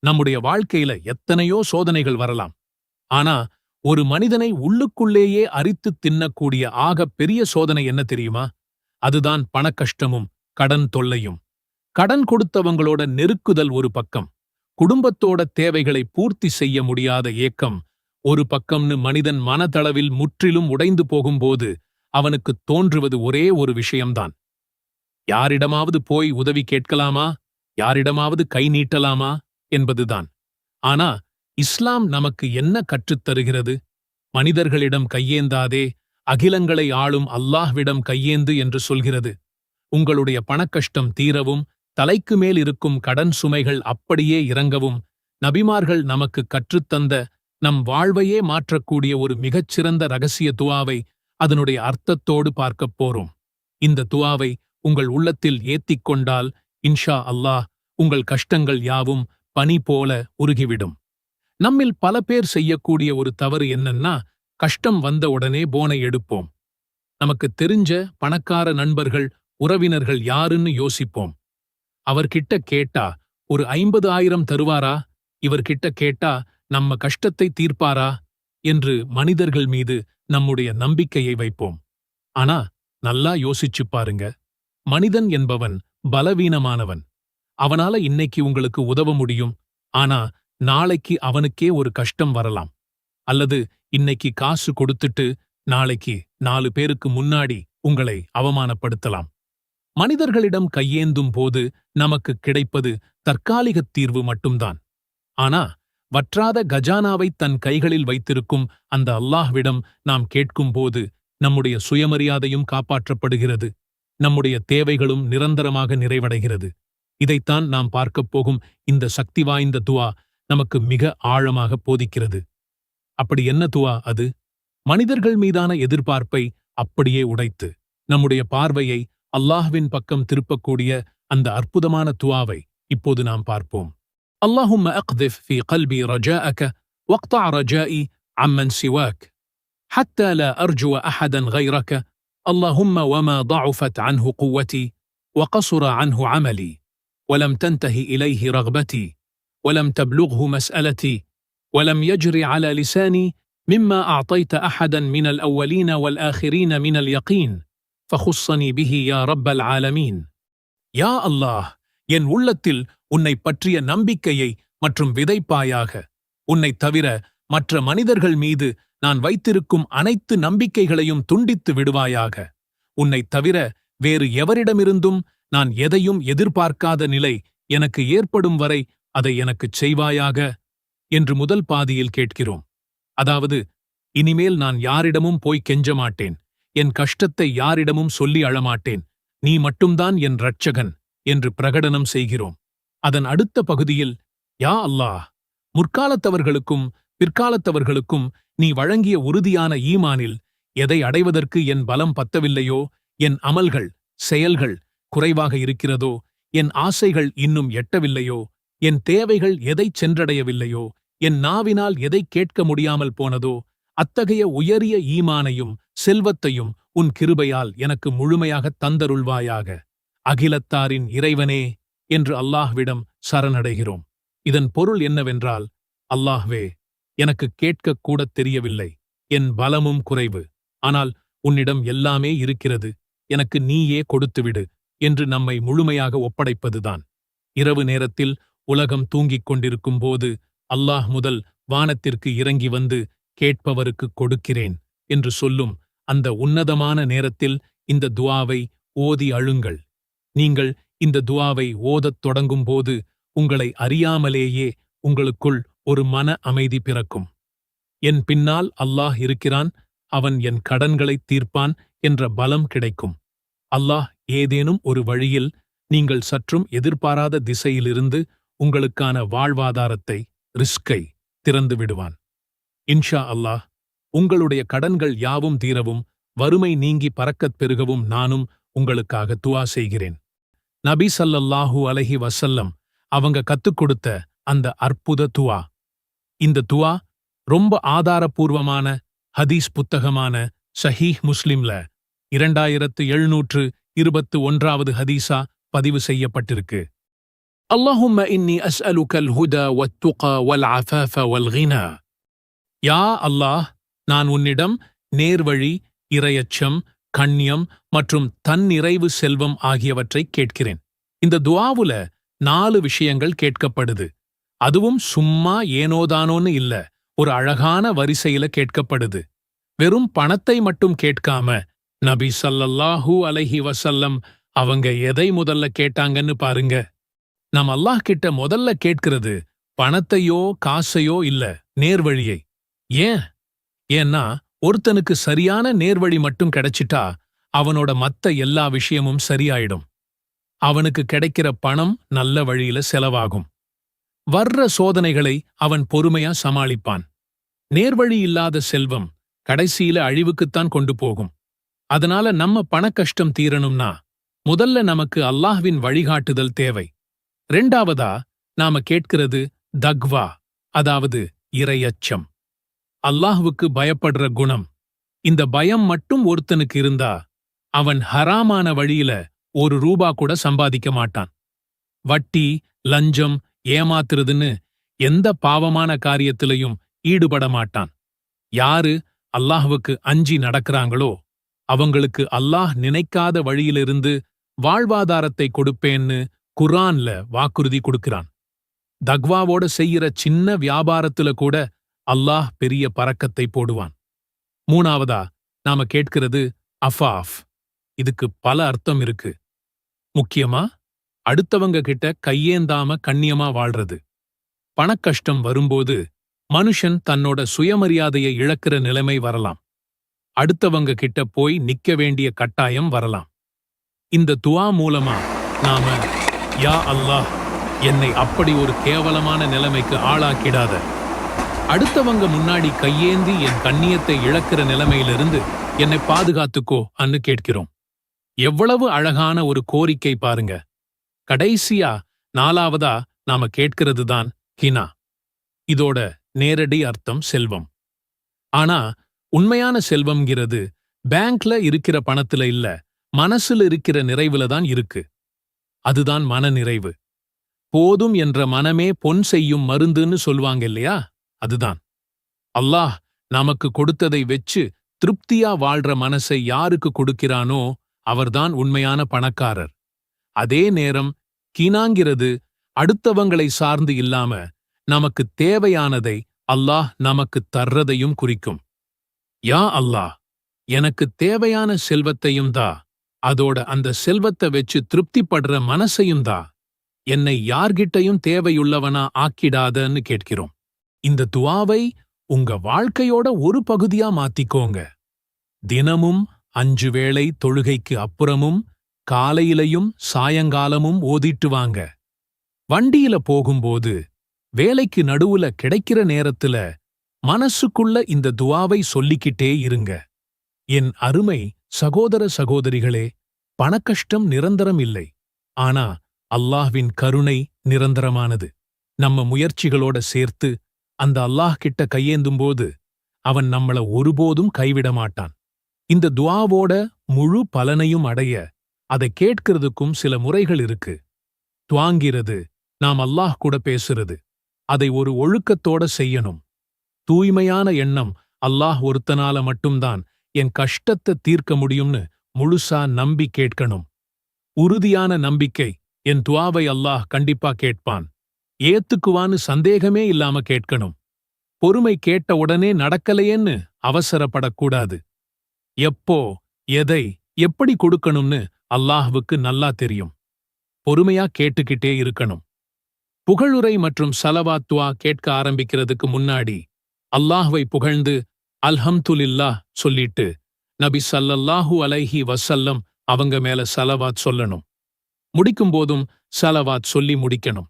நம்முடைய வாழ்க்கையில எத்தனையோ சோதனைகள் வரலாம். ஆனா ஒரு மனிதனை உள்ளுக்குள்ளேயே அரித்துத் தின்னக்கூடிய ஆகப் பெரிய சோதனை என்ன தெரியுமா? அதுதான் பணக்கஷ்டமும் கடன் தொல்லையும். கடன் கொடுத்தவங்களோட நெருக்குதல் ஒரு பக்கம், குடும்பத்தோட தேவைகளை பூர்த்தி செய்ய முடியாத ஏக்கம் ஒரு பக்கம்னு மனிதன் மனதளவில் முற்றிலும் உடைந்து போகும்போது அவனுக்குத் தோன்றுவது ஒரே ஒரு விஷயம்தான். யாரிடமாவது போய் உதவி கேட்கலாமா, யாரிடமாவது கை நீட்டலாமா என்பதுதான். ஆனா இஸ்லாம் நமக்கு என்ன கற்றுத் தருகிறது? மனிதர்களிடம் கையேந்தாதே, அகிலங்களை ஆளும் அல்லாஹ்விடம் கையேந்து என்று சொல்கிறது. உங்களுடைய பணக்கஷ்டம் தீரவும், தலைக்கு மேல் இருக்கும் கடன் சுமைகள் அப்படியே இறங்கவும் நபிமார்கள் நமக்கு கற்றுத்தந்த நம் வாழ்வையே மாற்றக்கூடிய ஒரு மிகச்சிறந்த ரகசிய துஆவை அதனுடைய அர்த்தத்தோடு பார்க்கப் போறோம். இந்த துஆவை உங்கள் உள்ளத்தில் ஏத்திக் கொண்டால் இன்ஷா அல்லாஹ் உங்கள் கஷ்டங்கள் யாவும் பனி போல உருகிவிடும். நம்மில் பல பேர் செய்யக்கூடிய ஒரு தவறு என்னன்னா, கஷ்டம் வந்த உடனே போனை எடுப்போம். நமக்கு தெரிஞ்ச பணக்கார நண்பர்கள், உறவினர்கள் யாருன்னு யோசிப்போம். அவர்கிட்ட கேட்டா ஒரு 50,000 தருவாரா, இவர்கிட்ட கேட்டா நம்ம கஷ்டத்தை தீர்ப்பாரா என்று மனிதர்கள் மீது நம்முடைய நம்பிக்கையை வைப்போம். ஆனா நல்லா யோசிச்சுப் பாருங்க, மனிதன் என்பவன் பலவீனமானவன். அவனால இன்னைக்கு உங்களுக்கு உதவ முடியும், ஆனா நாளைக்கு அவனுக்கே ஒரு கஷ்டம் வரலாம். அல்லது இன்னைக்கு காசு கொடுத்துட்டு நாளைக்கு 4 பேருக்கு முன்னாடி உங்களை அவமானப்படுத்தலாம். மனிதர்களிடம் கையேந்தும் போது நமக்கு கிடைப்பது தற்காலிகத் தீர்வு மட்டும்தான். ஆனா வற்றாத கஜானாவை தன் கைகளில் வைத்திருக்கும் அந்த அல்லாஹ்விடம் நாம் கேட்கும்போது நம்முடைய சுயமரியாதையும் காப்பாற்றப்படுகிறது, நம்முடைய தேவைகளும் நிரந்தரமாக நிறைவடைகிறது. இதைத்தான் நாம் பார்க்கப் போகும் இந்த சக்தி வாய்ந்த துஆ நமக்கு மிக ஆழமாக போதிக்கிறது. அப்படி என்ன துஆ அது? மனிதர்கள் மீதான எதிர்பார்ப்பை அப்படியே உடைத்து நம்முடைய பார்வையை அல்லாஹ்வின் பக்கம் திருப்பக்கூடிய அந்த அற்புதமான துஆவை இப்போது நாம் பார்ப்போம். اللهم اقذف في قلبي رجاءك واقطع رجائي عمن سواك حتى لا أرجو أحدا غيرك اللهم وما ضعفت عنه قوتي وقصر عنه عملي ولم تنتهي إليه رغبتي ولم تبلغه مسألتي ولم يجر على لساني مما أعطيت أحدا من الأولين والآخرين من اليقين فخصني به يا رب العالمين. يا الله என் உள்ளத்தில் உன்னை பற்றிய நம்பிக்கையை மற்றும் விதைப்பாயாக. உன்னை தவிர மற்ற மனிதர்கள் மீது நான் வைத்திருக்கும் அனைத்து நம்பிக்கைகளையும் துண்டித்து விடுவாயாக. உன்னை தவிர வேறு எவரிடமிருந்தும் நான் எதையும் எதிர்பார்க்காத நிலை எனக்கு ஏற்படும் வரை அதை எனக்குச் செய்வாயாக என்று முதல் பாதியில் கேட்கிறோம். அதாவது, இனிமேல் நான் யாரிடமும் போய் கெஞ்ச மாட்டேன், என் கஷ்டத்தை யாரிடமும் சொல்லி அழமாட்டேன், நீ மட்டும்தான் என் இரட்சகன் என்று பிரகடனம் செய்கிறோம். அதன் அடுத்த பகுதியில், யா அல்லாஹ், முற்காலத்தவர்களுக்கும் பிற்காலத்தவர்களுக்கும் நீ வழங்கிய உறுதியான ஈமானில் எதை அடைவதற்கு என் பலம் பத்தவில்லையோ, என் அமல்கள் செயல்கள் குறைவாக இருக்கிறதோ, என் ஆசைகள் இன்னும் எட்டவில்லையோ, என் தேவைகள் எதைச் சென்றடையவில்லையோ, என் நாவினால் எதை கேட்க முடியாமல் போனதோ, அத்தகைய உயரிய ஈமானையும் செல்வத்தையும் உன் கிருபையால் எனக்கு முழுமையாகத் தந்தருள்வாயாக. அகிலத்தாரின் இறைவனே என்று அல்லாஹ்விடம் சரணடைகிறோம். இதன் பொருள் என்னவென்றால், அல்லாஹ்வே, எனக்கு கேட்கக் கூடத் தெரியவில்லை, என் பலமும் குறைவு, ஆனால் உன்னிடம் எல்லாமே இருக்கிறது, எனக்கு நீயே கொடுத்துவிடு என்று நம்மை முழுமையாக ஒப்படைப்பதுதான். இரவு நேரத்தில் உலகம் தூங்கிக் கொண்டிருக்கும் போது அல்லாஹ் முதல் வானத்திற்கு இறங்கி வந்து கேட்பவருக்குக் கொடுக்கிறேன் என்று சொல்லும் அந்த உன்னதமான நேரத்தில் இந்த துஆவை ஓதி அழுங்கள். நீங்கள் இந்த துஆவை ஓதத் தொடங்கும்போது உங்களை அறியாமலேயே உங்களுக்குள் ஒரு மன அமைதி பிறக்கும். என் பின்னால் அல்லாஹ் இருக்கிறான், அவன் என் கடன்களைத் தீர்ப்பான் என்ற பலம் கிடைக்கும். அல்லாஹ் ஏதேனும் ஒரு வழியில் நீங்கள் சற்றும் எதிர்பாராத திசையிலிருந்து உங்களுக்கான வாழ்வாதாரத்தை, ரிஸ்கை திறந்து விடுவான். இன்ஷா அல்லாஹ் உங்களுடைய கடன்கள் யாவும் தீரவும், வறுமை நீங்கி பறக்கத் பெருகவும் நானும் உங்களுக்காக துஆ செய்கிறேன். நபி ஸல்லல்லாஹு அலைஹி வஸல்லம் அவங்க கத்துக் கொடுத்த அந்த அற்புத துஆ. இந்த துஆ ரொம்ப ஆதாரபூர்வமான ஹதீஸ் புத்தகமான ஸஹீஹ் முஸ்லிம்ல 2721வது ஹதீஸா பதிவு செய்யப்பட்டிருக்கு. اللهم إني أسألك الهدى والتقى والعفاف والغنى. யா அல்லாஹ், நான் உன்னிடம் நேர்வழி, இறையச்சம், கண்ணியம் மற்றும் தன்னிறைவு செல்வம் ஆகியவற்றைக் கேட்கிறேன். இந்த துஆவுல 4 விஷயங்கள் கேட்கப்படுது. அதுவும் சும்மா ஏனோதானோன்னு இல்ல, ஒரு அழகான வரிசையில கேட்கப்படுது. வெறும் பணத்தை மட்டும் கேட்காம நபி ஸல்லல்லாஹு அலைஹி வஸல்லம் அவங்க எதை முதல்ல கேட்டாங்கன்னு பாருங்க. நாம் அல்லாஹ் கிட்ட முதல்ல கேட்கிறது பணத்தையோ காசையோ இல்ல, நேர்வழியை. ஏன்? ஏன்னா ஒருத்தனுக்கு சரியான நேர்வழி மட்டும் கிடைச்சிட்டா அவனோட மத்த எல்லா விஷயமும் சரியாயிடும். அவனுக்கு கிடைக்கிற பணம் நல்ல வழியில செலவாகும். வர்ற சோதனைகளை அவன் பொறுமையா சமாளிப்பான். நேர்வழி இல்லாத செல்வம் கடைசியில அழிவுக்குத்தான் கொண்டு போகும். அதனால நம்ம பணக்கஷ்டம் தீரணும்னா முதல்ல நமக்கு அல்லாஹ்வின் வழிகாட்டுதல் தேவை. 2ஆவதா நாம கேட்கிறது தக்வா, அதாவது இறையச்சம். அல்லாஹ்வுக்கு பயப்படுற குணம். இந்த பயம் மட்டும் ஒருத்தனுக்கு இருந்தா அவன் ஹராமான வழியில ₹1 கூட சம்பாதிக்க மாட்டான். வட்டி, லஞ்சம், ஏமாத்துறதுன்னு எந்த பாவமான காரியத்திலையும் ஈடுபட மாட்டான். யாரு அல்லாஹ்வுக்கு அஞ்சி நடக்கிறாங்களோ அவங்களுக்கு அல்லாஹ் நினைக்காத வழியிலிருந்து வாழ்வாதாரத்தை கொடுப்பேன்னு குர்ஆன்ல வாக்குறுதி கொடுக்கிறான். தக்வாவோட செய்யற சின்ன வியாபாரத்துல கூட அல்லாஹ் பெரிய பரக்கத்தை போடுவான். 3ஆவதா நாம கேட்கிறது அஃபாஃப். இதுக்கு பல அர்த்தம் இருக்கு. முக்கியமா அடுத்தவங்க கிட்ட கையேந்தாம கண்ணியமா வாழ்றது. பணக்கஷ்டம் வரும்போது மனுஷன் தன்னோட சுயமரியாதையை இழக்கிற நிலைமை வரலாம். அடுத்தவங்க கிட்ட போய் நிக்க வேண்டிய கட்டாயம் வரலாம். இந்த துஆ மூலமா நாம யா அல்லாஹ், என்னை அப்படி ஒரு கேவலமான நிலைமைக்கு ஆளாக்கிடாத, அடுத்தவங்க முன்னாடி கையேந்தி என் கண்ணியத்தை இழக்கிற நிலைமையிலிருந்து என்னை பாதுகாத்துக்கோ அன்னு கேட்கிறோம். எவ்வளவு அழகான ஒரு கோரிக்கை பாருங்க. கடைசியா 4ஆவதா நாம கேட்கிறதுதான் ஹினா. இதோட நேரடி அர்த்தம் செல்வம். ஆனா உண்மையான செல்வம்ங்கிறது பேங்க்ல இருக்கிற பணத்துல இல்ல, மனசுல இருக்கிற நிறைவுல தான் இருக்கு. அதுதான் மன நிறைவு. போதும் என்ற மனமே பொன் செய்யும் மருந்துன்னு சொல்வாங்க இல்லையா? அதுதான். அல்லாஹ் நமக்கு கொடுத்ததை வெச்சு திருப்தியா வாழ்ற மனசை யாருக்கு கொடுக்கிறானோ அவர்தான் உண்மையான பணக்காரர். அதே நேரம் கீனாங்கிறது அடுத்தவங்களை சார்ந்து இல்லாம நமக்கு தேவையானதை அல்லாஹ் நமக்கு தர்றதையும் குறிக்கும். யா அல்லாஹ், எனக்கு தேவையான செல்வத்தையும் தா, அதோட அந்த செல்வத்தை வெச்சு திருப்திப்படுற மனசையும் தா, என்னை யார்கிட்டையும் தேவையுள்ளவனா ஆக்கிடாதன்னு கேட்கிறோம். இந்த துஆவை உங்க வாழ்க்கையோட ஒரு பகுதியா மாத்திக்கோங்க. தினமும் 5 வேளை தொழுகைக்கு அப்புறமும் காலையிலையும் சாயங்காலமும் ஓதிட்டு வாங்க. வண்டியில போகும்போது, வேலைக்கு நடுவுல கிடைக்கிற நேரத்துல மனசுக்குள்ள இந்த துஆவை சொல்லிக்கிட்டே இருங்க. என் அருமை சகோதர சகோதரிகளே, பணக்கஷ்டம் நிரந்தரம் இல்லை. ஆனா அல்லாஹ்வின் கருணை நிரந்தரமானது. நம்ம முயற்சிகளோட சேர்த்து அந்த அல்லாஹ் கிட்ட கையேந்தும்போது அவன் நம்மள ஒருபோதும் கைவிட மாட்டான். இந்த துஆவோட முழு பலனையும் அடைய அதை கேட்கிறதுக்கும் சில முறைகள் இருக்கு. துஆங்கிறது நாம் அல்லாஹ் கூட பேசுறது. அதை ஒரு ஒழுக்கத்தோட செய்யணும். தூய்மையான எண்ணம், அல்லாஹ் ஒருத்தனால மட்டும்தான் என் கஷ்டத்தை தீர்க்க முடியும்னு முழுசா நம்பி கேட்கணும். உறுதியான நம்பிக்கை, என் துஆவை அல்லாஹ் கண்டிப்பா கேட்பான், ஏத்துக்குவான்னு சந்தேகமே இல்லாம கேட்கணும். பொறுமை, கேட்ட உடனே நடக்கலையேன்னு அவசரப்படக்கூடாது. எப்போ எதை எப்படி கொடுக்கணும்னு அல்லாஹ்வுக்கு நல்லா தெரியும். பொறுமையா கேட்டுக்கிட்டே இருக்கணும். புகழுரை மற்றும் ஸலவாத் துஆ கேட்க ஆரம்பிக்கிறதுக்கு முன்னாடி அல்லாஹ்வை புகழ்ந்து அல்ஹம்துலில்லாஹ் சொல்லிட்டு நபி ஸல்லல்லாஹு அலைஹி வஸல்லம் அவங்க மேல ஸலவாத் சொல்லணும். முடிக்கும்போதும் ஸலவாத் சொல்லி முடிக்கணும்.